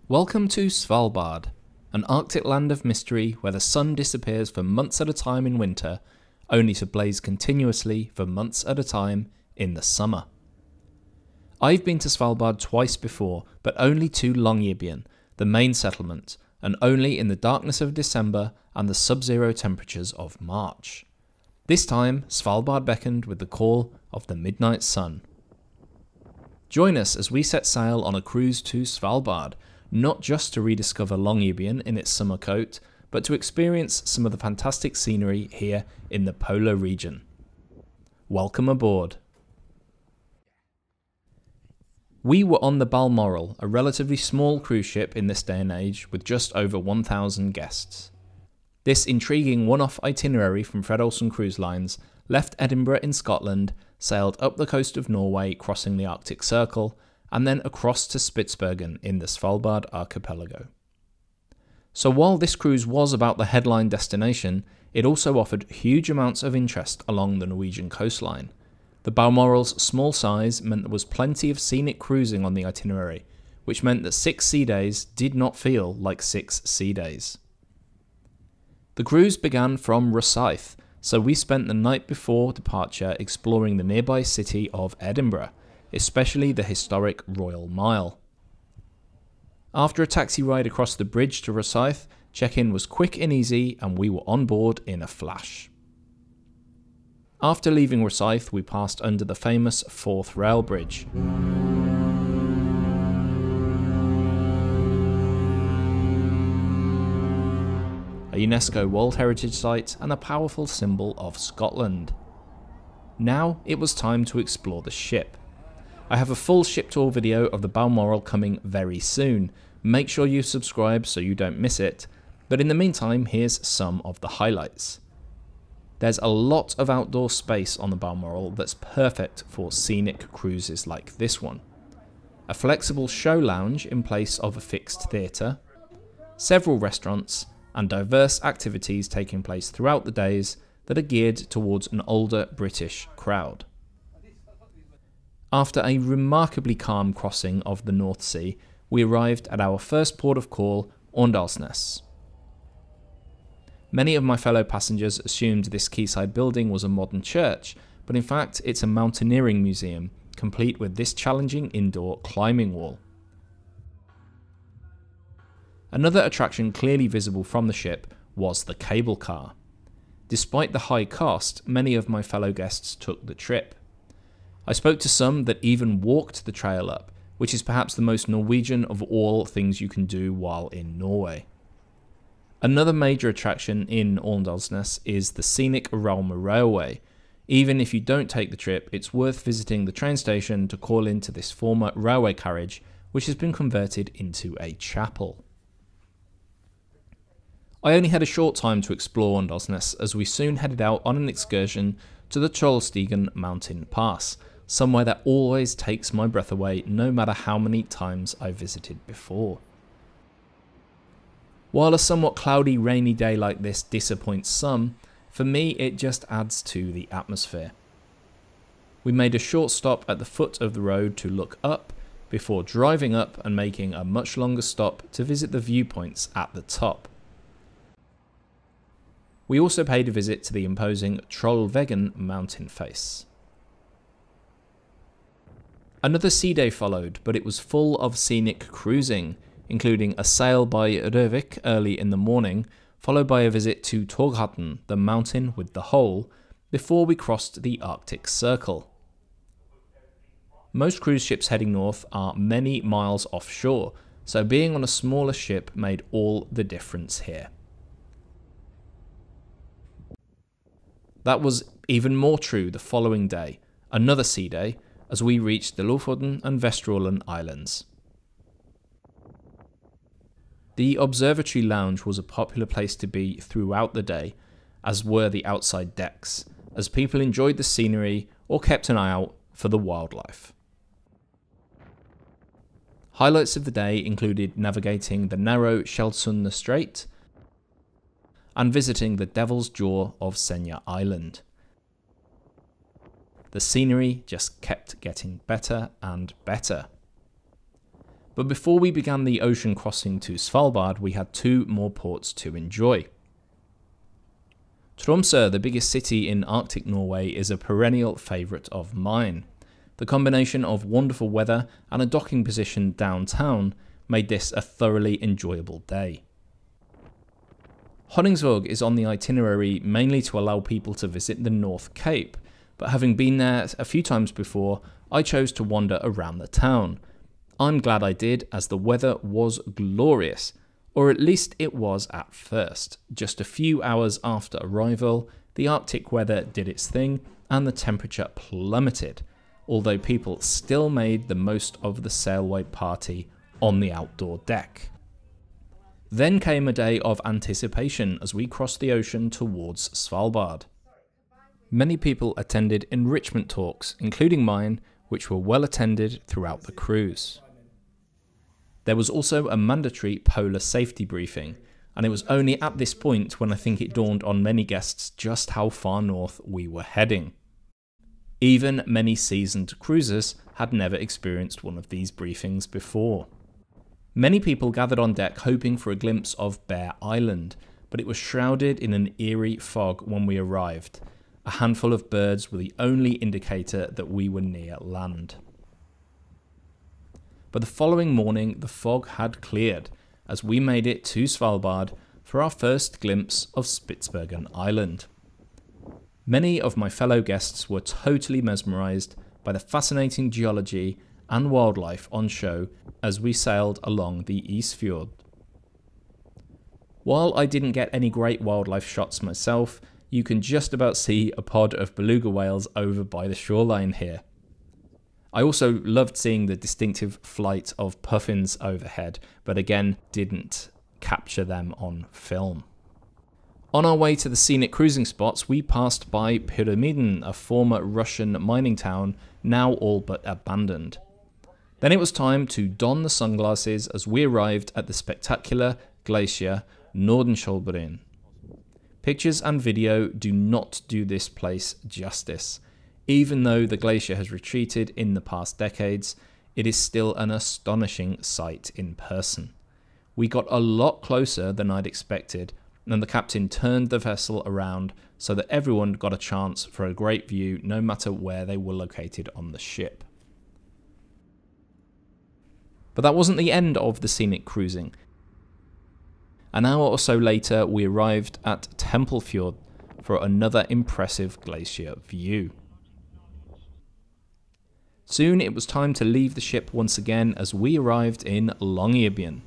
Welcome to Svalbard, an Arctic land of mystery where the sun disappears for months at a time in winter, only to blaze continuously for months at a time in the summer. I've been to Svalbard twice before, but only to Longyearbyen, the main settlement, and only in the darkness of December and the sub-zero temperatures of March. This time, Svalbard beckoned with the call of the midnight sun. Join us as we set sail on a cruise to Svalbard, not just to rediscover Longyearbyen in its summer coat, but to experience some of the fantastic scenery here in the polar region. Welcome aboard. We were on the Balmoral, a relatively small cruise ship in this day and age with just over 1,000 guests. This intriguing one-off itinerary from Fred Olsen Cruise Lines left Edinburgh in Scotland, sailed up the coast of Norway crossing the Arctic Circle, and then across to Spitsbergen in the Svalbard archipelago. So while this cruise was about the headline destination, it also offered huge amounts of interest along the Norwegian coastline. The Balmoral's small size meant there was plenty of scenic cruising on the itinerary, which meant that 6 sea days did not feel like 6 sea days. The cruise began from Rosyth, so we spent the night before departure exploring the nearby city of Edinburgh, especially the historic Royal Mile. After a taxi ride across the bridge to Rosyth, check-in was quick and easy and we were on board in a flash. After leaving Rosyth, we passed under the famous Forth Rail Bridge. A UNESCO World Heritage Site and a powerful symbol of Scotland. Now it was time to explore the ship. I have a full ship tour video of the Balmoral coming very soon. Make sure you subscribe so you don't miss it, but in the meantime here's some of the highlights. There's a lot of outdoor space on the Balmoral that's perfect for scenic cruises like this one. A flexible show lounge in place of a fixed theatre, several restaurants, and diverse activities taking place throughout the days that are geared towards an older British crowd. After a remarkably calm crossing of the North Sea, we arrived at our first port of call, Åndalsnes. Many of my fellow passengers assumed this quayside building was a modern church, but in fact it's a mountaineering museum, complete with this challenging indoor climbing wall. Another attraction clearly visible from the ship was the cable car. Despite the high cost, many of my fellow guests took the trip. I spoke to some that even walked the trail up, which is perhaps the most Norwegian of all things you can do while in Norway. Another major attraction in Åndalsnes is the scenic Rauma Railway. Even if you don't take the trip, it's worth visiting the train station to call into this former railway carriage, which has been converted into a chapel. I only had a short time to explore Åndalsnes as we soon headed out on an excursion to the Trollstigen mountain pass, somewhere that always takes my breath away no matter how many times I've visited before. While a somewhat cloudy, rainy day like this disappoints some, for me it just adds to the atmosphere. We made a short stop at the foot of the road to look up, before driving up and making a much longer stop to visit the viewpoints at the top. We also paid a visit to the imposing Trollveggen mountain face. Another sea day followed, but it was full of scenic cruising, including a sail by Røvik early in the morning, followed by a visit to Torghatten, the mountain with the hole, before we crossed the Arctic Circle. Most cruise ships heading north are many miles offshore, so being on a smaller ship made all the difference here. That was even more true the following day, another sea day, as we reached the Lofoten and Vesterålen Islands. The observatory lounge was a popular place to be throughout the day, as were the outside decks, as people enjoyed the scenery or kept an eye out for the wildlife. Highlights of the day included navigating the narrow Skjaldsund Strait and visiting the Devil's Jaw of Senja Island. The scenery just kept getting better and better. But before we began the ocean crossing to Svalbard, we had 2 more ports to enjoy. Tromsø, the biggest city in Arctic Norway, is a perennial favourite of mine. The combination of wonderful weather and a docking position downtown made this a thoroughly enjoyable day. Honningsvåg is on the itinerary mainly to allow people to visit the North Cape, but having been there a few times before, I chose to wander around the town. I'm glad I did, as the weather was glorious, or at least it was at first. Just a few hours after arrival, the Arctic weather did its thing and the temperature plummeted, although people still made the most of the sailaway party on the outdoor deck. Then came a day of anticipation as we crossed the ocean towards Svalbard. Many people attended enrichment talks, including mine, which were well attended throughout the cruise. There was also a mandatory polar safety briefing, and it was only at this point when I think it dawned on many guests just how far north we were heading. Even many seasoned cruisers had never experienced one of these briefings before. Many people gathered on deck hoping for a glimpse of Bear Island, but it was shrouded in an eerie fog when we arrived. A handful of birds were the only indicator that we were near land. But the following morning the fog had cleared as we made it to Svalbard for our first glimpse of Spitsbergen Island. Many of my fellow guests were totally mesmerised by the fascinating geology and wildlife on show as we sailed along the Isfjord. While I didn't get any great wildlife shots myself, you can just about see a pod of beluga whales over by the shoreline here. I also loved seeing the distinctive flight of puffins overhead, but again didn't capture them on film. On our way to the scenic cruising spots, we passed by Pyramiden, a former Russian mining town, now all but abandoned. Then it was time to don the sunglasses as we arrived at the spectacular glacier Nordenskjoldbreen. Pictures and video do not do this place justice. Even though the glacier has retreated in the past decades, it is still an astonishing sight in person. We got a lot closer than I'd expected, and the captain turned the vessel around so that everyone got a chance for a great view no matter where they were located on the ship. But that wasn't the end of the scenic cruising. An hour or so later we arrived at Templefjord for another impressive glacier view. Soon it was time to leave the ship once again as we arrived in Longyearbyen.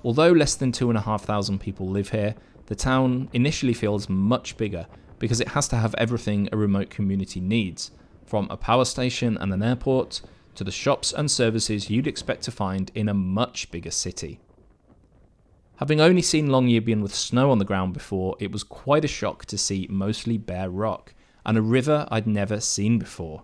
Although less than 2,500 people live here, the town initially feels much bigger because it has to have everything a remote community needs, from a power station and an airport to the shops and services you'd expect to find in a much bigger city. Having only seen Longyearbyen with snow on the ground before, it was quite a shock to see mostly bare rock and a river I'd never seen before.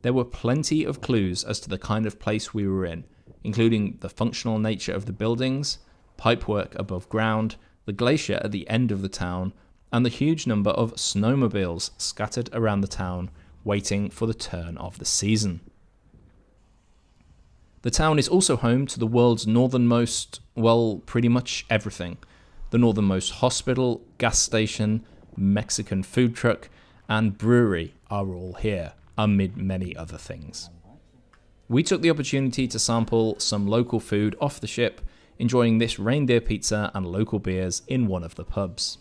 There were plenty of clues as to the kind of place we were in, including the functional nature of the buildings, pipework above ground, the glacier at the end of the town, and the huge number of snowmobiles scattered around the town waiting for the turn of the season. The town is also home to the world's northernmost, well, pretty much everything. The northernmost hospital, gas station, Mexican food truck, and brewery are all here, amid many other things. We took the opportunity to sample some local food off the ship, enjoying this reindeer pizza and local beers in one of the pubs.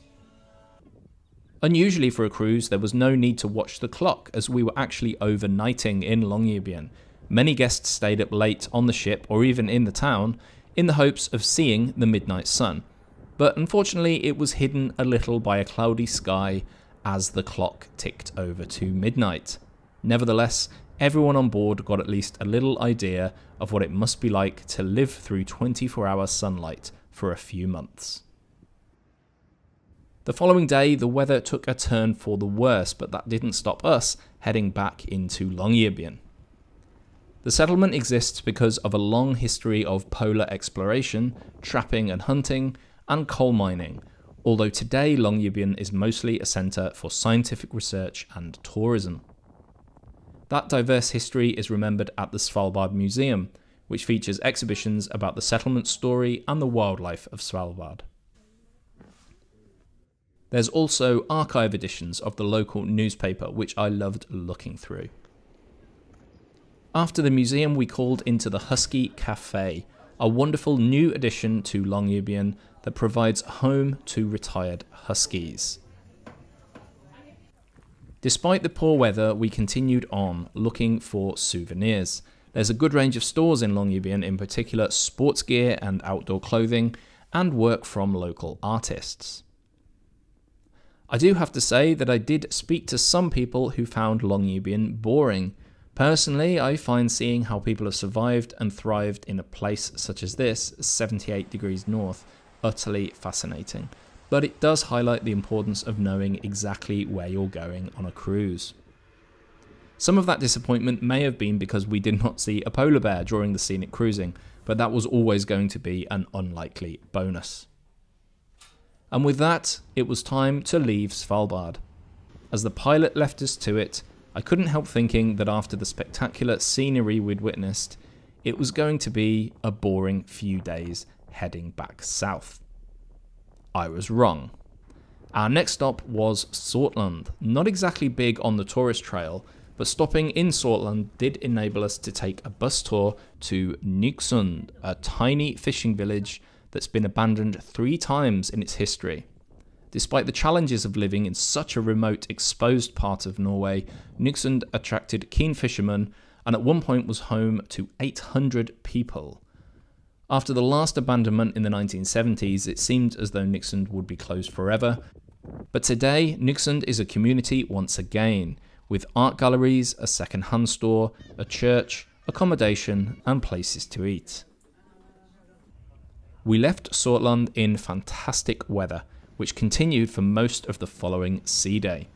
Unusually for a cruise, there was no need to watch the clock as we were actually overnighting in Longyearbyen. Many guests stayed up late on the ship or even in the town in the hopes of seeing the midnight sun, but unfortunately it was hidden a little by a cloudy sky as the clock ticked over to midnight. Nevertheless, everyone on board got at least a little idea of what it must be like to live through 24-hour sunlight for a few months. The following day, the weather took a turn for the worse, but that didn't stop us heading back into Longyearbyen. The settlement exists because of a long history of polar exploration, trapping and hunting, and coal mining, although today Longyearbyen is mostly a centre for scientific research and tourism. That diverse history is remembered at the Svalbard Museum, which features exhibitions about the settlement story and the wildlife of Svalbard. There's also archive editions of the local newspaper, which I loved looking through. After the museum, we called into the Husky Cafe, a wonderful new addition to Longyearbyen that provides home to retired Huskies. Despite the poor weather, we continued on looking for souvenirs. There's a good range of stores in Longyearbyen, in particular sports gear and outdoor clothing, and work from local artists. I do have to say that I did speak to some people who found Longyearbyen boring. Personally, I find seeing how people have survived and thrived in a place such as this, 78 degrees north, utterly fascinating. But it does highlight the importance of knowing exactly where you're going on a cruise. Some of that disappointment may have been because we did not see a polar bear during the scenic cruising, but that was always going to be an unlikely bonus. And with that, it was time to leave Svalbard. As the pilot left us to it, I couldn't help thinking that after the spectacular scenery we'd witnessed, it was going to be a boring few days heading back south. I was wrong. Our next stop was Sortland, not exactly big on the tourist trail, but stopping in Sortland did enable us to take a bus tour to Nyksund, a tiny fishing village that's been abandoned 3 times in its history. Despite the challenges of living in such a remote, exposed part of Norway, Nyksund attracted keen fishermen and at one point was home to 800 people. After the last abandonment in the 1970s, it seemed as though Nyksund would be closed forever. But today, Nyksund is a community once again, with art galleries, a second-hand store, a church, accommodation, and places to eat. We left Sortland in fantastic weather, which continued for most of the following sea day.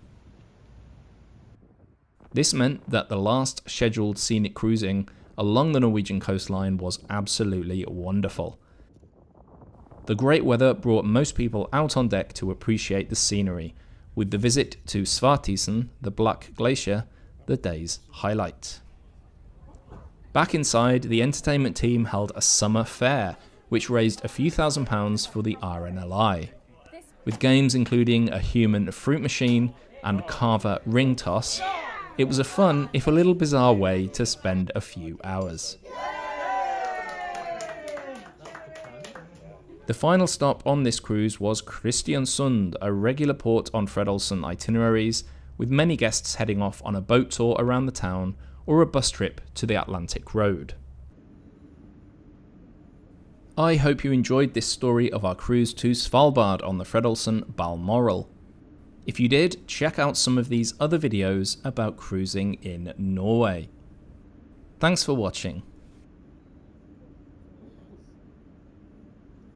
This meant that the last scheduled scenic cruising along the Norwegian coastline was absolutely wonderful. The great weather brought most people out on deck to appreciate the scenery, with the visit to Svartisen, the Black Glacier, the day's highlight. Back inside, the entertainment team held a summer fair, which raised a few £1,000s for the RNLI, with games including a human fruit machine and carver ring toss. It was a fun, if a little bizarre way to spend a few hours. The final stop on this cruise was Kristiansund, a regular port on Fred Olsen itineraries, with many guests heading off on a boat tour around the town or a bus trip to the Atlantic Road. I hope you enjoyed this story of our cruise to Svalbard on the Fred Olsen Balmoral. If you did, check out some of these other videos about cruising in Norway. Thanks for watching.